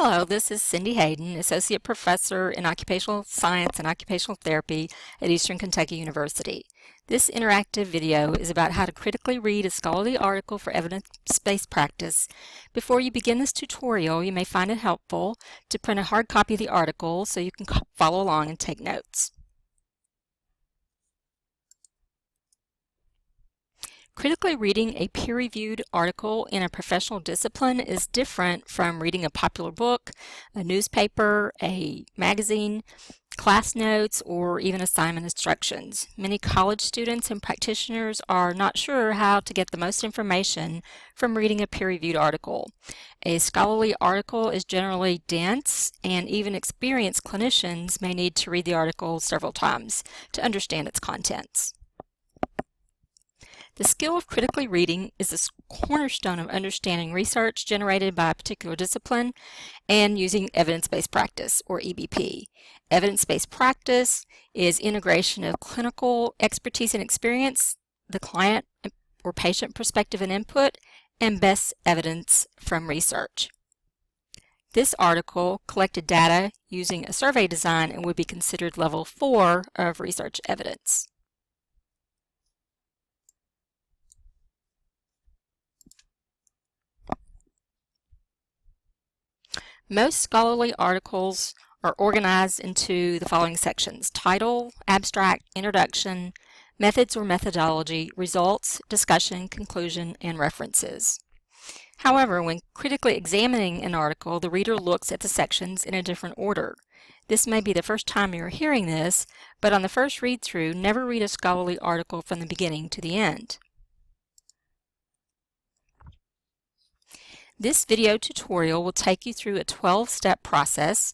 Hello, this is Cindy Hayden, Associate Professor in Occupational Science and Occupational Therapy at Eastern Kentucky University. This interactive video is about how to critically read a scholarly article for evidence-based practice. Before you begin this tutorial, you may find it helpful to print a hard copy of the article so you can follow along and take notes. Critically reading a peer-reviewed article in a professional discipline is different from reading a popular book, a newspaper, a magazine, class notes, or even assignment instructions. Many college students and practitioners are not sure how to get the most information from reading a peer-reviewed article. A scholarly article is generally dense, and even experienced clinicians may need to read the article several times to understand its contents. The skill of critically reading is the cornerstone of understanding research generated by a particular discipline and using evidence-based practice, or EBP. Evidence-based practice is integration of clinical expertise and experience, the client or patient perspective and input, and best evidence from research. This article collected data using a survey design and would be considered level 4 of research evidence. Most scholarly articles are organized into the following sections: title, abstract, introduction, methods or methodology, results, discussion, conclusion, and references. However, when critically examining an article, the reader looks at the sections in a different order. This may be the first time you're hearing this, but on the first read-through, never read a scholarly article from the beginning to the end. This video tutorial will take you through a 12-step process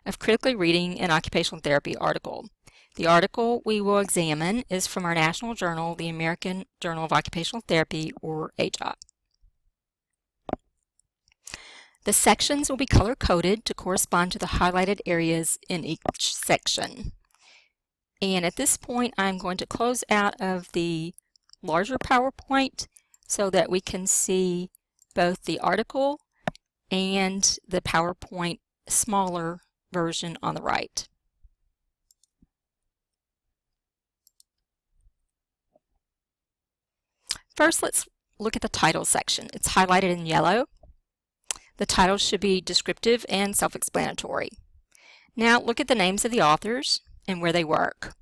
of critically reading an occupational therapy article. The article we will examine is from our national journal, the American Journal of Occupational Therapy, or AJOT. The sections will be color-coded to correspond to the highlighted areas in each section. And at this point, I'm going to close out of the larger PowerPoint so that we can see both the article and the PowerPoint smaller version on the right. First, let's look at the title section. It's highlighted in yellow. The title should be descriptive and self-explanatory. Now look at the names of the authors and where they work.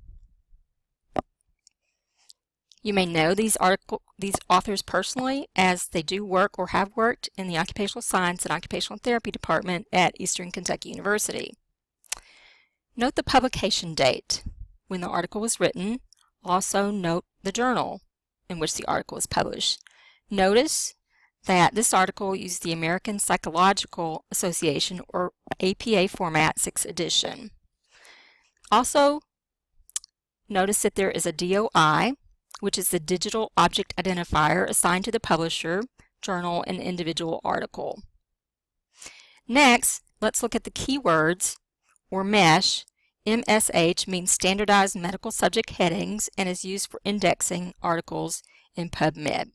You may know these authors personally, as they do work or have worked in the Occupational Science and Occupational Therapy Department at Eastern Kentucky University. Note the publication date when the article was written. Also note the journal in which the article was published. Notice that this article used the American Psychological Association, or APA format, 6th edition. Also notice that there is a DOI, which is the digital object identifier assigned to the publisher, journal, and individual article. Next, let's look at the keywords, or MESH. MSH means Standardized Medical Subject Headings and is used for indexing articles in PubMed.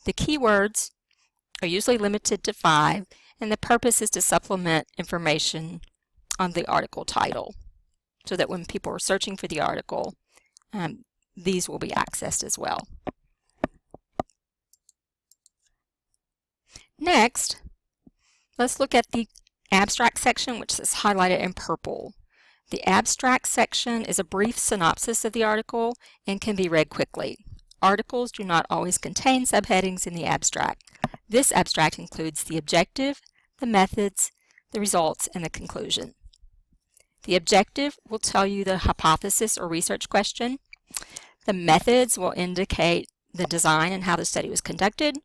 The keywords are usually limited to 5, and the purpose is to supplement information on the article title, so that when people are searching for the article, these will be accessed as well. Next, let's look at the abstract section, which is highlighted in purple. The abstract section is a brief synopsis of the article and can be read quickly. Articles do not always contain subheadings in the abstract. This abstract includes the objective, the methods, the results, and the conclusion. The objective will tell you the hypothesis or research question. The methods will indicate the design and how the study was conducted.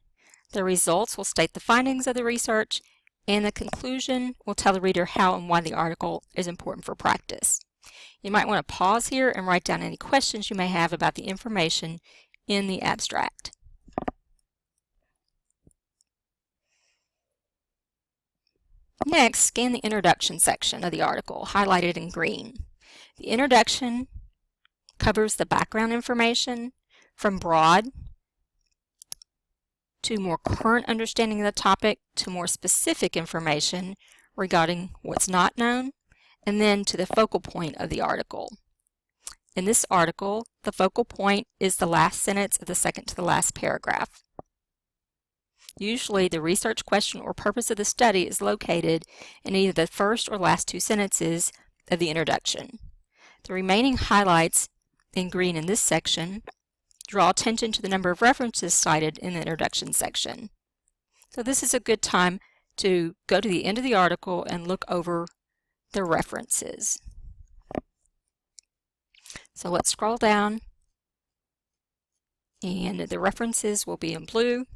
The results will state the findings of the research, and the conclusion will tell the reader how and why the article is important for practice. You might want to pause here and write down any questions you may have about the information in the abstract. Next, scan the introduction section of the article, highlighted in green. The introduction covers the background information from broad to more current understanding of the topic to more specific information regarding what's not known, and then to the focal point of the article. In this article, the focal point is the last sentence of the second to the last paragraph. Usually, the research question or purpose of the study is located in either the first or last two sentences of the introduction. The remaining highlights in green in this section draw attention to the number of references cited in the introduction section. So this is a good time to go to the end of the article and look over the references. So let's scroll down, and the references will be in blue.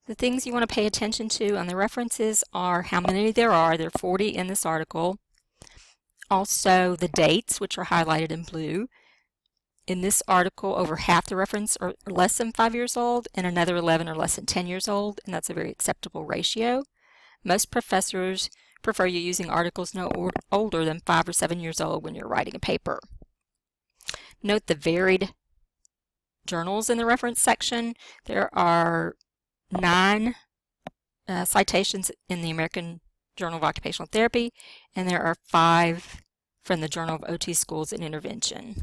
The things you want to pay attention to on the references are how many there are. There are 40 in this article. Also the dates, which are highlighted in blue. In this article, over half the reference are less than 5 years old, and another 11 are less than 10 years old, and that's a very acceptable ratio. Most professors prefer you using articles no older than 5 or 7 years old when you're writing a paper. Note the varied journals in the reference section. There are 9 citations in the American Journal of Occupational Therapy, and there are 5 from the Journal of OT Schools and Intervention.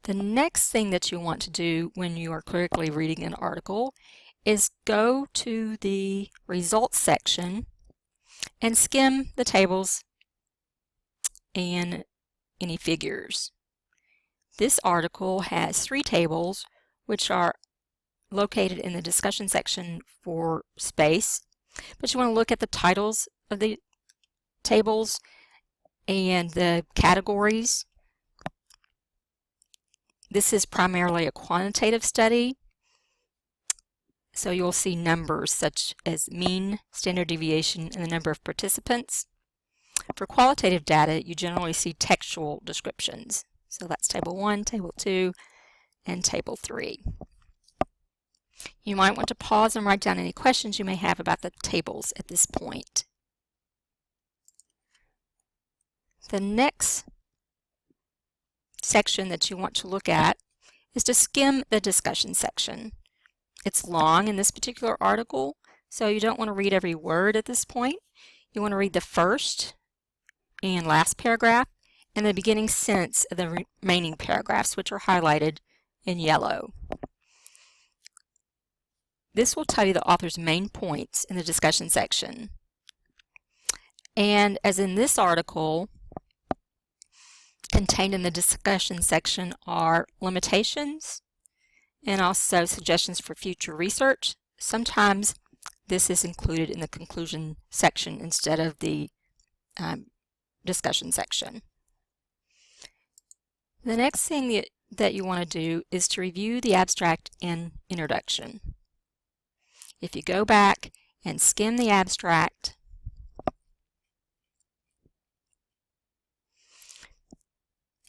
The next thing that you want to do when you are critically reading an article is go to the results section and skim the tables and any figures. This article has 3 tables which are located in the discussion section for space, but you want to look at the titles of the tables and the categories. This is primarily a quantitative study, so you'll see numbers such as mean, standard deviation, and the number of participants. For qualitative data, you generally see textual descriptions. So that's Table 1, Table 2, and Table 3. You might want to pause and write down any questions you may have about the tables at this point. The next section that you want to look at is to skim the discussion section. It's long in this particular article, so you don't want to read every word at this point. You want to read the first and last paragraph and the beginning sentence of the remaining paragraphs, which are highlighted in yellow. This will tell you the author's main points in the discussion section. And as in this article, contained in the discussion section are limitations and also suggestions for future research. Sometimes this is included in the conclusion section instead of the discussion section. The next thing that you want to do is to review the abstract and introduction. If you go back and skim the abstract,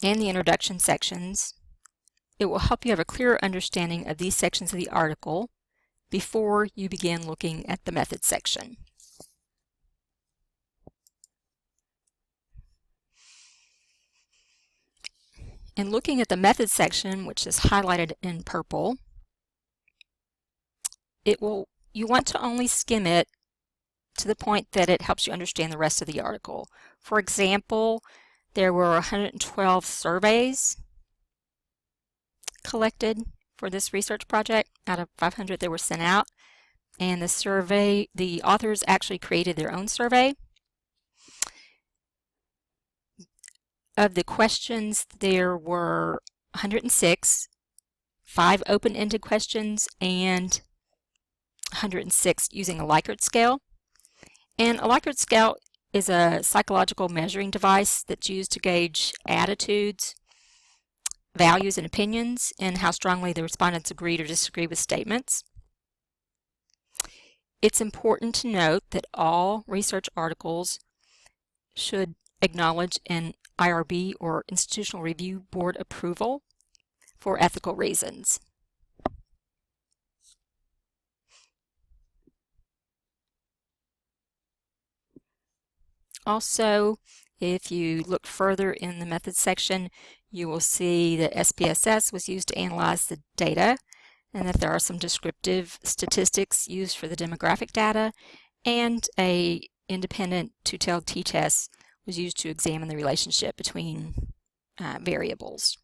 and the introduction sections, it will help you have a clearer understanding of these sections of the article before you begin looking at the methods section. In looking at the methods section, which is highlighted in purple, you want to only skim it to the point that it helps you understand the rest of the article. For example, there were 112 surveys collected for this research project out of 500 that were sent out, and the authors actually created their own survey. Of the questions, there were 106, 5 open-ended questions, and 106 using a Likert scale. And a Likert scale is a psychological measuring device that's used to gauge attitudes, values, and opinions, and how strongly the respondents agreed or disagreed with statements. It's important to note that all research articles should acknowledge an IRB or Institutional Review Board approval for ethical reasons. Also, if you look further in the methods section, you will see that SPSS was used to analyze the data. and that there are some descriptive statistics used for the demographic data, and a independent two-tailed t-test was used to examine the relationship between variables.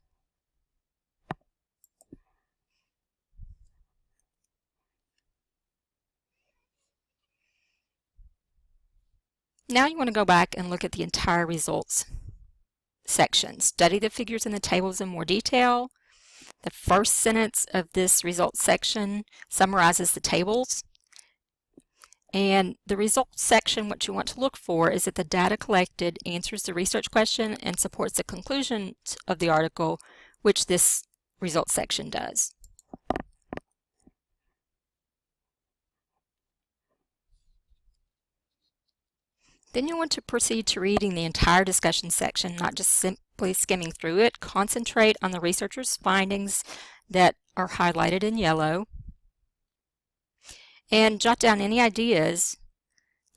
Now you want to go back and look at the entire results section. Study the figures in the tables in more detail. The first sentence of this results section summarizes the tables. And the results section, what you want to look for is that the data collected answers the research question and supports the conclusions of the article, which this results section does. Then you want to proceed to reading the entire discussion section, not just simply skimming through it. Concentrate on the researcher's findings that are highlighted in yellow, and jot down any ideas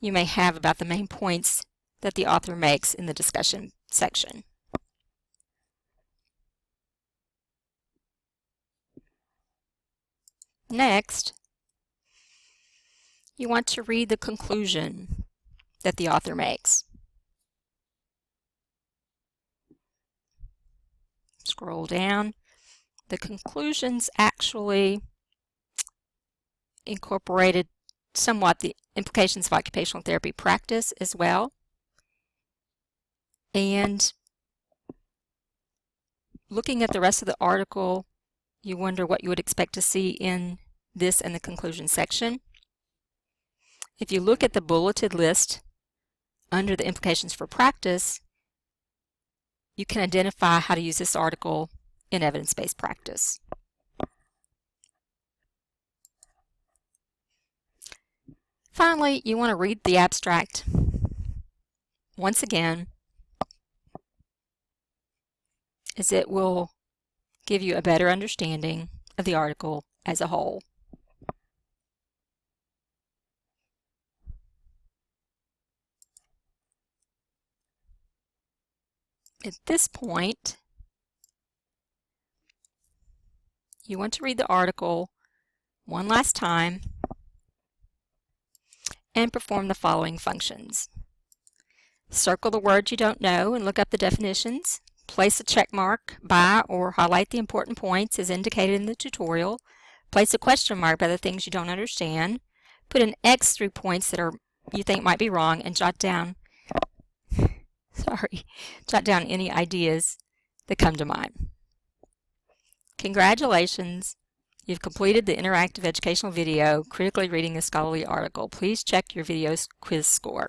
you may have about the main points that the author makes in the discussion section. Next, you want to read the conclusion that the author makes. Scroll down. The conclusions actually incorporated somewhat the implications of occupational therapy practice as well. And looking at the rest of the article, you wonder what you would expect to see in this and the conclusion section. If you look at the bulleted list under the implications for practice, you can identify how to use this article in evidence-based practice. Finally, you want to read the abstract once again, as it will give you a better understanding of the article as a whole. At this point, you want to read the article one last time and perform the following functions. Circle the words you don't know and look up the definitions. Place a check mark by or highlight the important points as indicated in the tutorial. Place a question mark by the things you don't understand. Put an X through points that you think might be wrong, and jot down any ideas that come to mind. Congratulations! You've completed the interactive educational video, Critically Reading a Scholarly Article. Please check your video's quiz score.